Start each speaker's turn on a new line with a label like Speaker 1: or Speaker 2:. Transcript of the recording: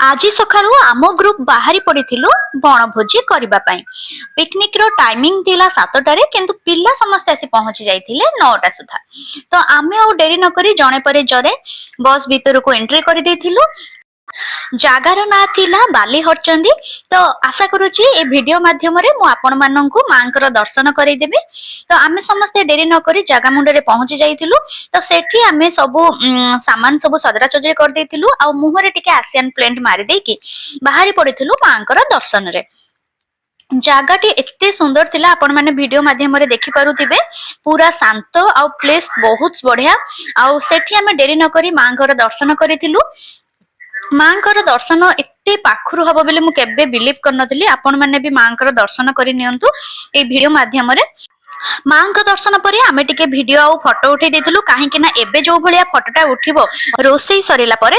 Speaker 1: आज सकाळू आम ग्रुप बाहरी पड़िथिलु बनभोजी करबा पई। पिकनिक रो टाइमिंग थिला 7टारे किंतु पिल्ला समस्त आसी पहुंची जाइथिले 9टा सुधा। तो आमे आ डेरी न करी जणे परे जरे बस भीतर को एंट्री कर देथिलु। जागार ना थिला बाली हरचंडी। तो आशा करूची ए वीडियो माध्यम रे मु आपण माननकु मांकर दर्शन करै देबे। तो आमे समस्त डेरी न करी जागा मुंडे रे पहुंची जाइथिलु। तो सेठी आमे सबु सामान सबु सजरा सजरी कर देथिलु आ मुहरे टिके एशियन प्लेंट मारी देकी बाहरी पड़िथिलु मांकर दर्शन रे। जागाटी एते सुंदर थिला आपण माने वीडियो माध्यम रे देखि पारुथिबे। पूरा शांत आ प्लेस बहुत बढ़िया आ सेठी आमे डेरी न करी मांकर दर्शन करिथिलु। मांकर दर्शन एते पाखरु हबो बेले मु केबे बिलीव करनथली। आपण माने भी मांकर दर्शन करि नियंतु ए वीडियो माध्यम रे। मांक दर्शन पर आमे टिके वीडियो आ फोटो उठे देथिलु काहे कि ना एबे जो भलिया फोटोटा उठिबो रोसई सरिला परे